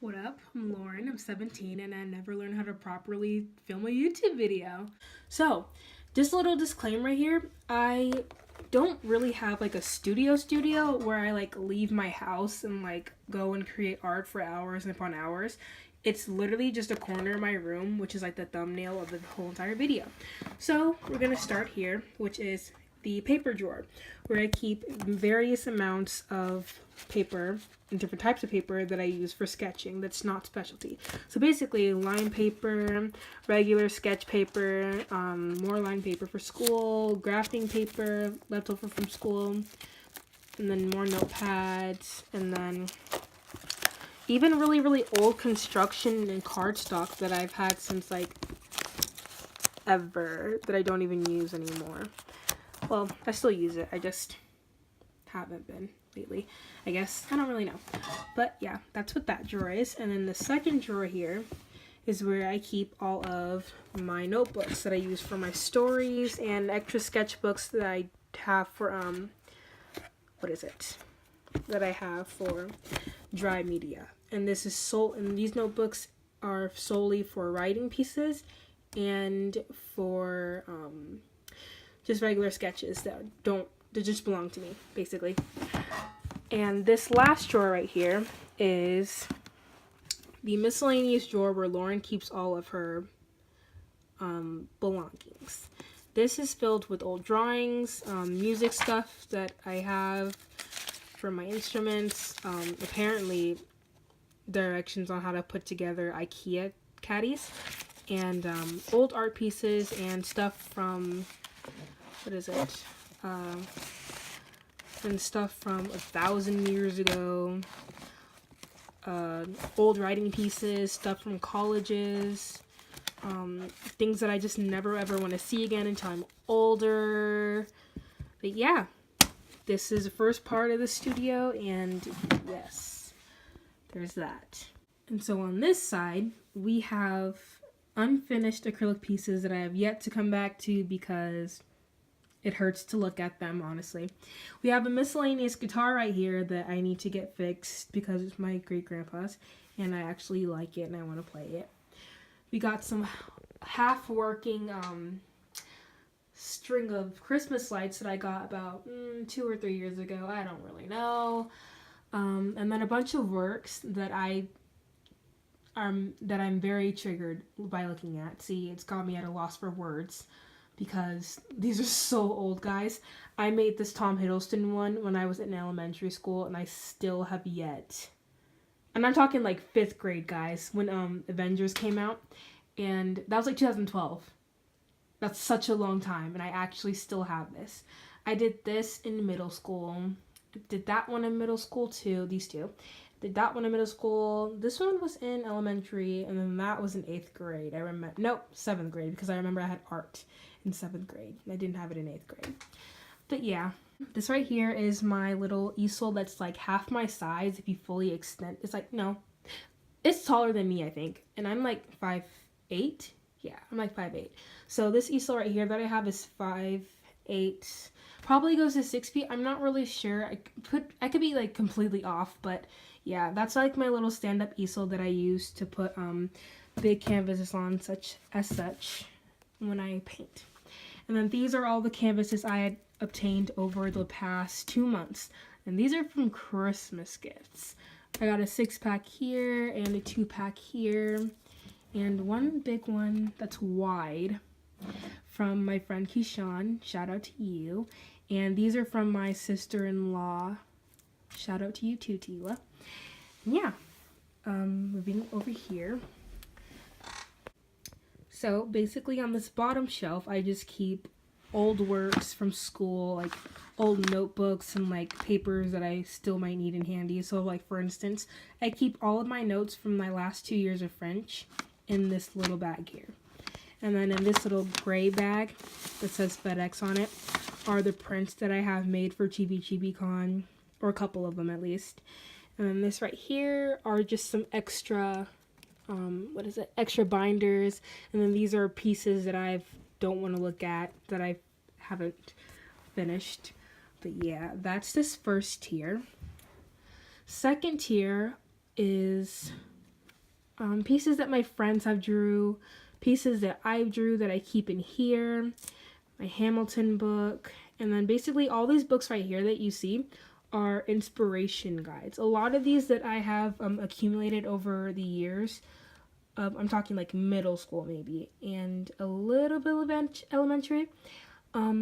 What up? I'm Lauren. I'm 17 and I never learned how to properly film a YouTube video. So, just a little disclaimer here. I don't really have like a studio where I like leave my house and like go and create art for hours and upon hours. It's literally just a corner of my room, which is like the thumbnail of the whole entire video. So, we're going to start here, which is the paper drawer, where I keep various amounts of paper and different types of paper that I use for sketching that's not specialty. So basically, line paper, regular sketch paper, more line paper for school, grafting paper left over from school, and then more notepads, and then even really old construction and cardstock that I've had since like ever that I don't even use anymore. Well, I still use it. I just haven't been lately, I guess. I don't really know. But yeah, that's what that drawer is. And then the second drawer here is where I keep all of my notebooks that I use for my stories and extra sketchbooks that I have for, that I have for dry media. And these notebooks are solely for writing pieces and for, just regular sketches that just belong to me, basically. And this last drawer right here is the miscellaneous drawer where Lauren keeps all of her belongings. This is filled with old drawings, music stuff that I have for my instruments, apparently directions on how to put together IKEA caddies, and old art pieces and stuff from and stuff from 1,000 years ago, old writing pieces, stuff from colleges, things that I just never ever want to see again until I'm older. But yeah, this is the first part of the studio, and yes, there's that. And so on this side, we have unfinished acrylic pieces that I have yet to come back to because it hurts to look at them, honestly. We have a miscellaneous guitar right here that I need to get fixed because it's my great-grandpa's, and I actually like it and I want to play it. We got some half-working string of Christmas lights that I got about 2 or 3 years ago. I don't really know. And then a bunch of works that I'm very triggered by looking at. See, it's got me at a loss for words, because these are so old, guys. I made this Tom Hiddleston one when I was in elementary school, and I still have yet. And I'm talking like 5th grade, guys, when Avengers came out, and that was like 2012. That's such a long time, and I actually still have this. I did this in middle school. Did that one in middle school too. These two. Did that one in middle school. This one was in elementary, and then that was in 8th grade. I remember. Nope, 7th grade, because I remember I had art in 7th grade. I didn't have it in 8th grade. But yeah, this right here is my little easel that's like half my size if you fully extend. It's like, no, it's taller than me, I think. And I'm like 5'8". Yeah, I'm like 5'8". So this easel right here that I have is 5'8". Probably goes to 6 feet. I'm not really sure. I could be like completely off, but yeah, that's like my little stand-up easel that I use to put big canvases on such when I paint. And then these are all the canvases I had obtained over the past 2 months. And these are from Christmas gifts. I got a 6-pack here and a 2-pack here. And one big one that's wide from my friend Keyshawn. Shout out to you. And these are from my sister-in-law. Shout out to you too, Tila. Yeah. Moving over here. So basically on this bottom shelf, I just keep old works from school, like old notebooks and like papers that I still might need in handy. So like for instance, I keep all of my notes from my last 2 years of French in this little bag here. And then in this little gray bag that says FedEx on it are the prints that I have made for Chibi Chibi Con, or a couple of them at least. And then this right here are just some extra extra binders. And then these are pieces that I don't want to look at, that I haven't finished. But yeah, that's this first tier. Second tier is pieces that my friends have drew, pieces that I drew that I keep in here, my Hamilton book, and then basically all these books right here that you see are inspiration guides. A lot of these that I have accumulated over the years, I'm talking like middle school maybe, and a little bit of elementary,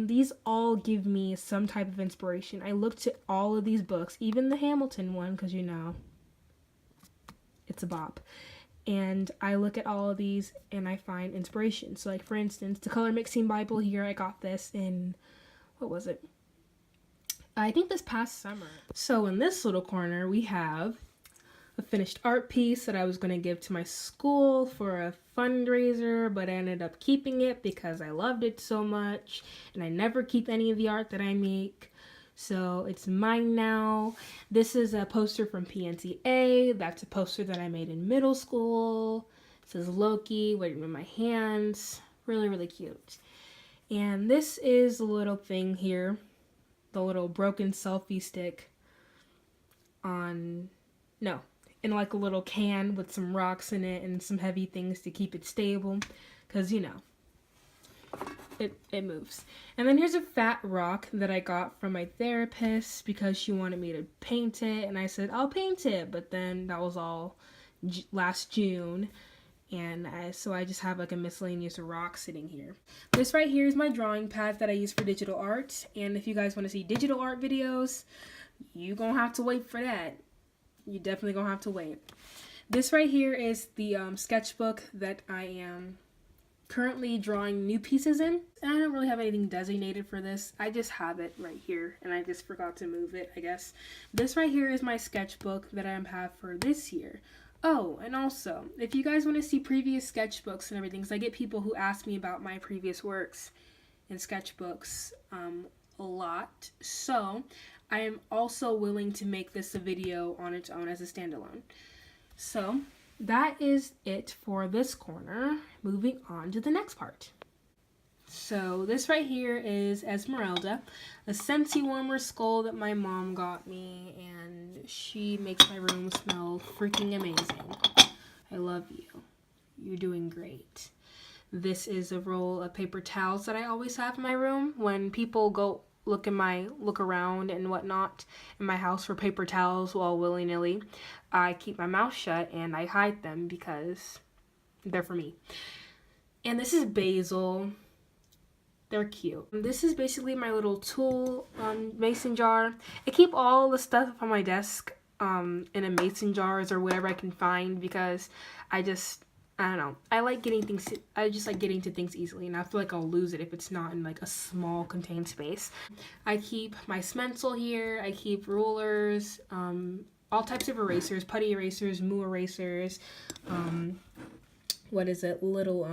these all give me some type of inspiration. I look to all of these books, even the Hamilton one, because you know, it's a bop. And I look at all of these and I find inspiration. So like for instance, the Color Mixing Bible here, I got this in, what was it? I think this past summer. So in this little corner, we have a finished art piece that I was going to give to my school for a fundraiser, but I ended up keeping it because I loved it so much, and I never keep any of the art that I make. So it's mine now. This is a poster from PNCA. That's a poster that I made in middle school. It says Loki, waiting with my hands. Really, really cute. And this is a little thing here. The little broken selfie stick in like a little can with some rocks in it and some heavy things to keep it stable. Because, you know, it moves. And then here's a fat rock that I got from my therapist because she wanted me to paint it, and I said I'll paint it, but then that was all last June, and so I just have like a miscellaneous rock sitting here. This right here is my drawing pad that I use for digital art, and if you guys want to see digital art videos, you gonna have to wait for that. You definitely gonna have to wait. This right here is the sketchbook that I am currently drawing new pieces in, and I don't really have anything designated for this. I just have it right here, and I just forgot to move it, I guess. This right here is my sketchbook that I have for this year. Oh, and also, if you guys want to see previous sketchbooks and everything, because I get people who ask me about my previous works and sketchbooks a lot, so I am also willing to make this a video on its own as a standalone. So that is it for this corner. Moving on to the next part. So this right here is Esmeralda, a Scentsy warmer skull that my mom got me, and she makes my room smell freaking amazing. I love you. You're doing great. This is a roll of paper towels that I always have in my room. When people go look around and whatnot in my house for paper towels, well, willy-nilly, I keep my mouth shut and I hide them because they're for me. And this is basil. They're cute. This is basically my little tool mason jar. I keep all the stuff on my desk in a mason jars or whatever I can find because I don't know. I just like getting to things easily, and I feel like I'll lose it if it's not in like a small contained space. I keep my Smencil here. I keep rulers, all types of erasers, putty erasers, moo erasers, little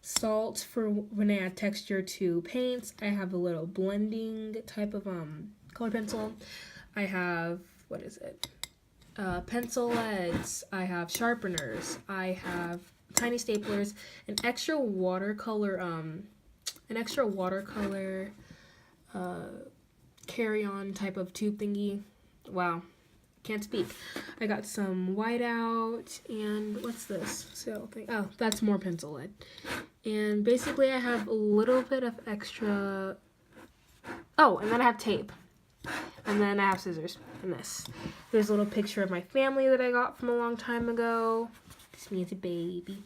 salt for when I add texture to paints. I have a little blending type of color pencil. I have, pencil leads. I have sharpeners. I have tiny staplers, an extra watercolor carry-on type of tube thingy. Wow, can't speak. I got some whiteout, and what's this? Oh, that's more pencil lead. And basically I have a little bit of extra, and then I have tape. And then I have scissors and this. There's a little picture of my family that I got from a long time ago. Just me as a baby.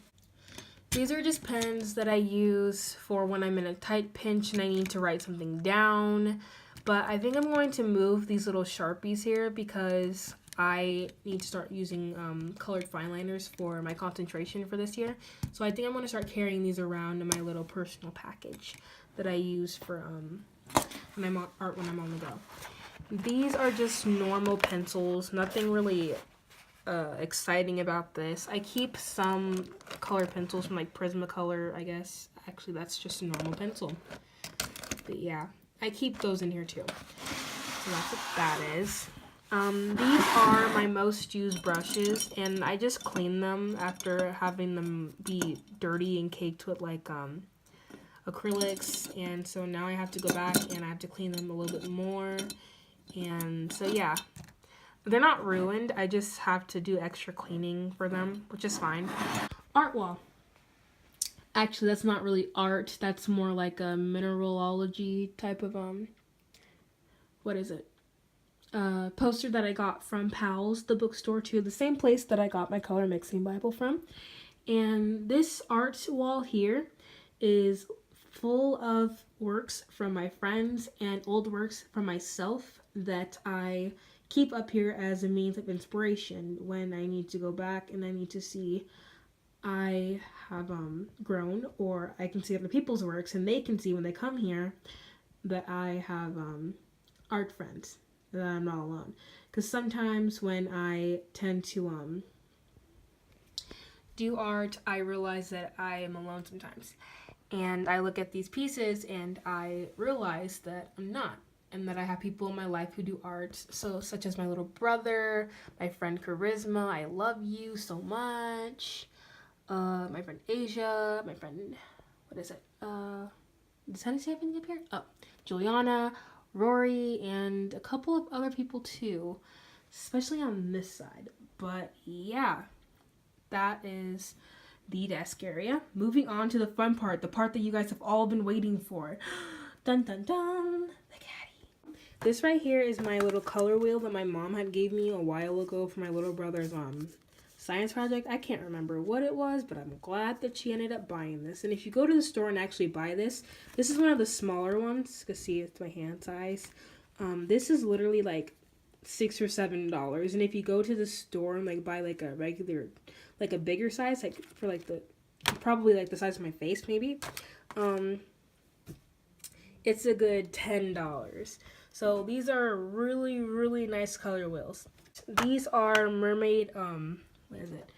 These are just pens that I use for when I'm in a tight pinch and I need to write something down. But I think I'm going to move these little Sharpies here because I need to start using colored fine liners for my concentration for this year. So I think I'm going to start carrying these around in my little personal package that I use for when I'm on the go. These are just normal pencils, nothing really exciting about this. I keep some colored pencils from like Prismacolor, I guess. Actually, that's just a normal pencil. But yeah, I keep those in here too. So that's what that is. These are my most used brushes, and I just clean them after having them be dirty and caked with like acrylics, and so now I have to go back and I have to clean them a little bit more. And so yeah, They're not ruined. I just have to do extra cleaning for them, which is fine. Art wall. Actually, that's not really art. That's more like a mineralogy type of what is it? Poster that I got from Powell's, the bookstore too, the same place that I got my color mixing Bible from. And this art wall here is full of works from my friends and old works from myself that I keep up here as a means of inspiration when I need to go back and I need to see I have grown, or I can see other people's works and they can see when they come here that I have art friends, that I'm not alone. Because sometimes when I tend to do art, I realize that I am alone sometimes. And I look at these pieces and I realize that I'm not, and that I have people in my life who do art, so such as my little brother, my friend Charisma, I love you so much, my friend Asia, my friend, what is it, does Hennessy have anything up here? Oh, Juliana, Rory, and a couple of other people too, especially on this side. But yeah, that is the desk area. Moving on to the fun part, the part that you guys have all been waiting for. Dun dun dun, the caddy. This right here is my little color wheel that my mom had gave me a while ago for my little brother's science project. I can't remember what it was, but I'm glad that she ended up buying this. And if you go to the store and actually buy this is one of the smaller ones. You can see it's my hand size. This is literally like $6 or $7. And if you go to the store and like buy like a regular, like a bigger size, like for like probably like the size of my face maybe, it's a good $10. So these are really, really nice color wheels. These are mermaid, what is it?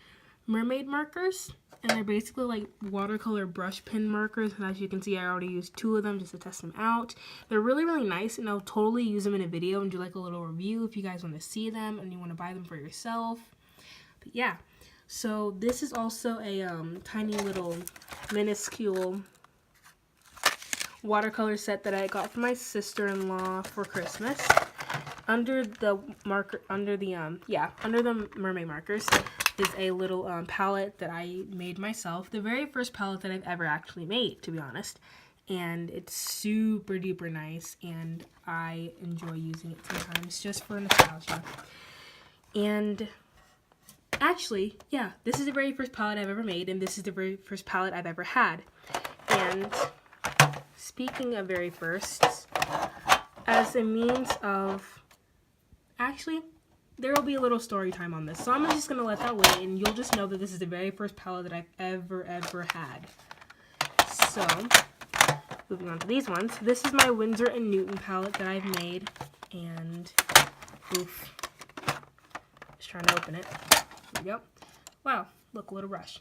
Mermaid markers, and they're basically like watercolor brush pen markers. And as you can see, I already used 2 of them just to test them out. They're really, really nice, and I'll totally use them in a video and do like a little review if you guys want to see them and you want to buy them for yourself. But yeah, so this is also a tiny little minuscule watercolor set that I got from my sister-in-law for Christmas. Under the mermaid markers is a little palette that I made myself. The very first palette that I've ever actually made, to be honest. And it's super duper nice, and I enjoy using it sometimes just for nostalgia. And actually, yeah, this is the very first palette I've ever made, and this is the very first palette I've ever had. And speaking of very firsts, as a means of, actually, there will be a little story time on this, so I'm just going to let that wait, and you'll just know that this is the very first palette that I've ever had. So, moving on to these ones. This is my Winsor & Newton palette that I've made, and, oof, just trying to open it. There we go. Wow, look, a little brush.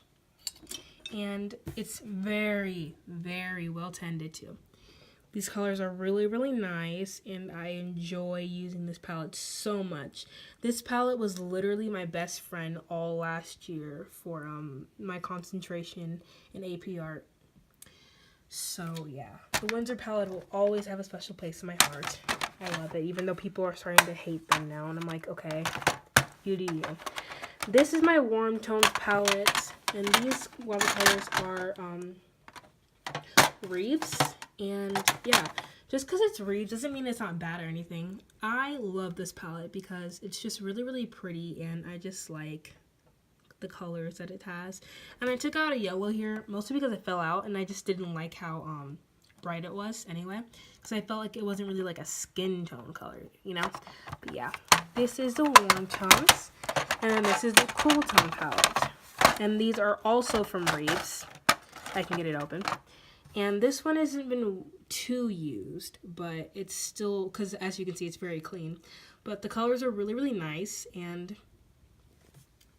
And it's very, very well tended to. These colors are really, really nice, and I enjoy using this palette so much. This palette was literally my best friend all last year for my concentration in AP Art. So yeah, the Winsor palette will always have a special place in my heart. I love it, even though people are starting to hate them now, and I'm like, okay, you do you. This is my Warm Tones palette, and these watercolors are Reeves. And yeah, just because it's Reeves doesn't mean it's not bad or anything. I love this palette because it's just really, really pretty, and I just like the colors that it has. And I took out a yellow here, mostly because it fell out, and I just didn't like how bright it was anyway, because I felt like it wasn't really like a skin tone color, you know? But yeah, this is the Warm Tones, and then this is the Cool Tone palette. And these are also from Reeves. I can get it open. And this one hasn't been too used, but it's still, because as you can see, it's very clean. But the colors are really, really nice, and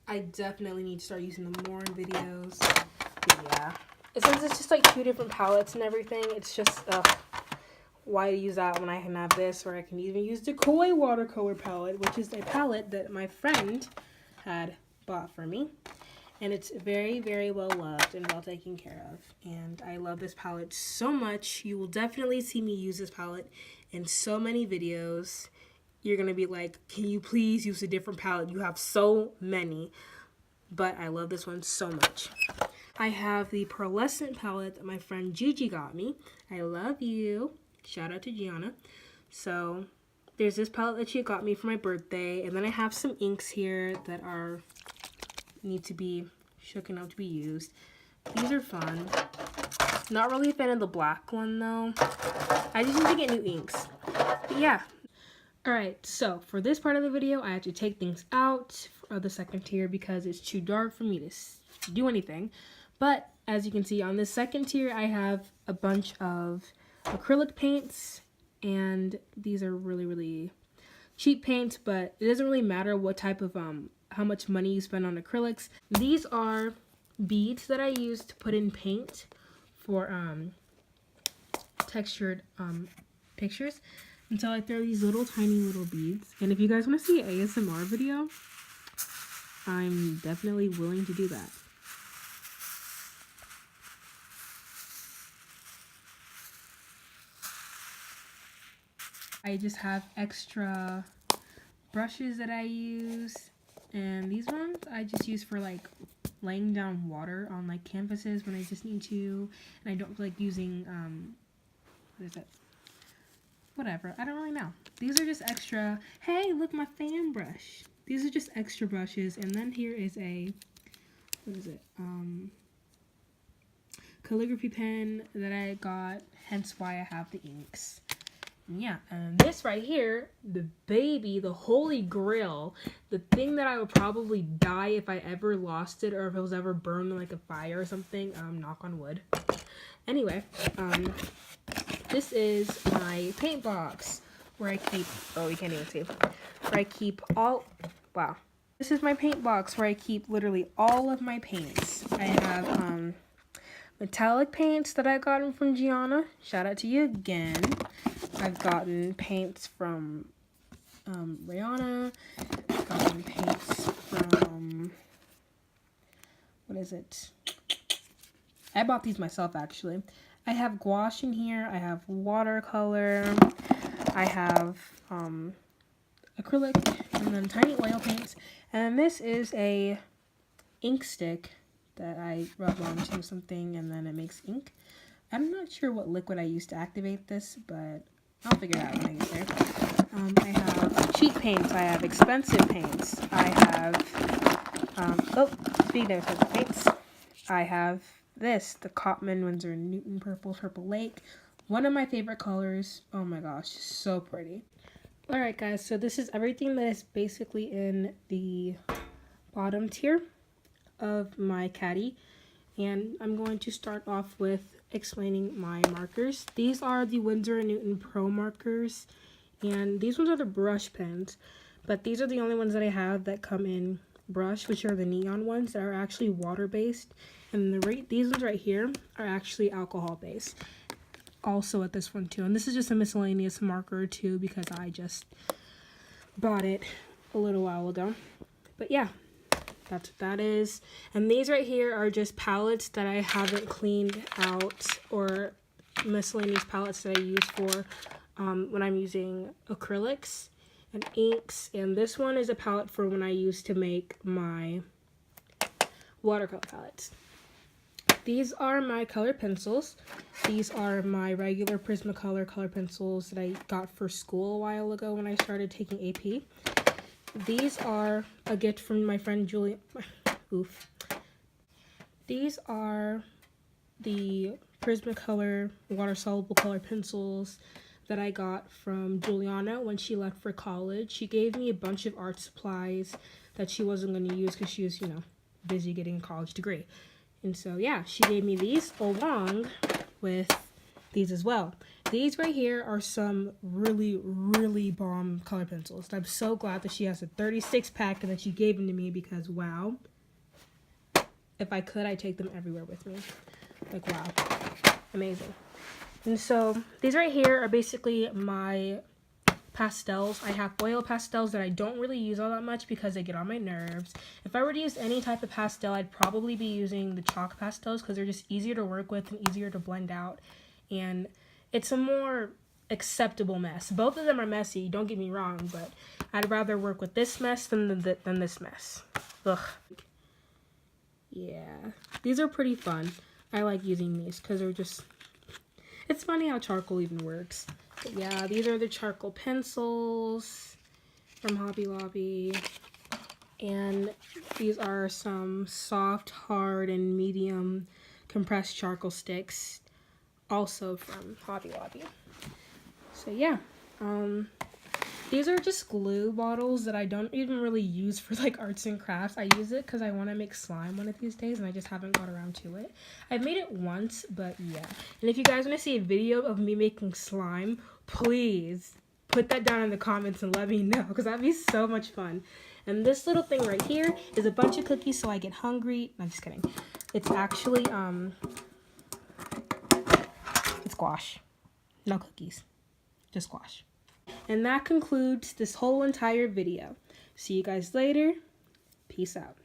I definitely need to start using them more in videos. But yeah. Since it's just like 2 different palettes and everything, it's just, why use that when I can have this, or I can even use the Koi watercolor palette, which is a palette that my friend had bought for me. And it's very, very well loved and well taken care of. And I love this palette so much. You will definitely see me use this palette in so many videos. you're going to be like, can you please use a different palette? You have so many. But I love this one so much. I have the Pearlescent palette that my friend Gigi got me. I love you. Shout out to Gianna. So there's this palette that she got me for my birthday. And then I have some inks here that need to be shooken up to be used. These are fun. Not really a fan of the black one though. I just need to get new inks. But yeah. Alright, so for this part of the video, I have to take things out of the second tier because it's too dark for me to do anything. But as you can see on this second tier, I have a bunch of acrylic paints, and these are really, really cheap paints, but it doesn't really matter what type of, how much money you spend on acrylics. These are beads that I use to put in paint for textured pictures. And so I throw these tiny little beads. And if you guys want to see an ASMR video, I'm definitely willing to do that. I just have extra brushes that I use. And these ones I just use for like laying down water on like canvases when I just need to. And I don't like using, what is it? Whatever, I don't really know. These are just extra. Hey, look, my fan brush. These are just extra brushes. And then here is a, what is it? Calligraphy pen that I got, hence why I have the inks. And yeah, and this right here, the baby, the holy grail, the thing that I would probably die if I ever lost it or if it was ever burned in like a fire or something, knock on wood. Anyway, this is my paint box where I keep, oh, you can't even see, where I keep all, wow. This is my paint box where I keep literally all of my paints. I have metallic paints that I gotten from Gianna. Shout out to you again. I've gotten paints from Rihanna. I've gotten paints from, what is it? I bought these myself actually. I have gouache in here, I have watercolor, I have acrylic, and then tiny oil paints. And this is a ink stick that I rub onto something and then it makes ink. I'm not sure what liquid I used to activate this, but I'll figure it out when I get there. I have cheap paints, I have expensive paints, I have, speaking of expensive paints, I have this, the Cotman Winsor & Newton Purple Lake. One of my favorite colors. Oh my gosh, so pretty. Alright guys, so this is everything that is basically in the bottom tier of my caddy. And I'm going to start off with explaining my markers. These are the Winsor & Newton Pro markers. And these ones are the brush pens. But these are the only ones that I have that come in brush, which are the neon ones that are actually water-based. And these ones right here are actually alcohol-based. Also at this one too. And this is just a miscellaneous marker too because I just bought it a little while ago. But yeah, that's what that is. And these right here are just palettes that I haven't cleaned out, or miscellaneous palettes that I use for when I'm using acrylics and inks. And this one is a palette for when I use to make my watercolor palettes. These are my color pencils. These are my regular Prismacolor color pencils that I got for school a while ago when I started taking AP. These are a gift from my friend Julia. Oof. These are the Prismacolor water-soluble color pencils that I got from Juliana when she left for college. She gave me a bunch of art supplies that she wasn't going to use because she was, you know, busy getting a college degree. And so, yeah, she gave me these along with these as well. These right here are some really, really bomb color pencils. I'm so glad that she has a 36 pack and that she gave them to me because, wow. If I could, I'd take them everywhere with me. Like, wow. Amazing. And so, these right here are basically my pastels. I have oil pastels that I don't really use all that much because they get on my nerves. If I were to use any type of pastel, I'd probably be using the chalk pastels because they're just easier to work with and easier to blend out. And it's a more acceptable mess. Both of them are messy, don't get me wrong, but I'd rather work with this mess than this mess. Ugh. Yeah, these are pretty fun. I like using these because they're just, it's funny how charcoal even works. But yeah, these are the charcoal pencils from Hobby Lobby. And these are some soft, hard, and medium compressed charcoal sticks, also from Hobby Lobby. So yeah, these are just glue bottles that I don't even really use for like arts and crafts. I use it because I want to make slime one of these days, and I just haven't got around to it. I've made it once, but yeah. And if you guys want to see a video of me making slime, please put that down in the comments and let me know, because that'd be so much fun. And this little thing right here is a bunch of cookies so I get hungry. No, I'm just kidding. It's actually, it's squash. No cookies. Just squash. And that concludes this whole entire video. See you guys later. Peace out.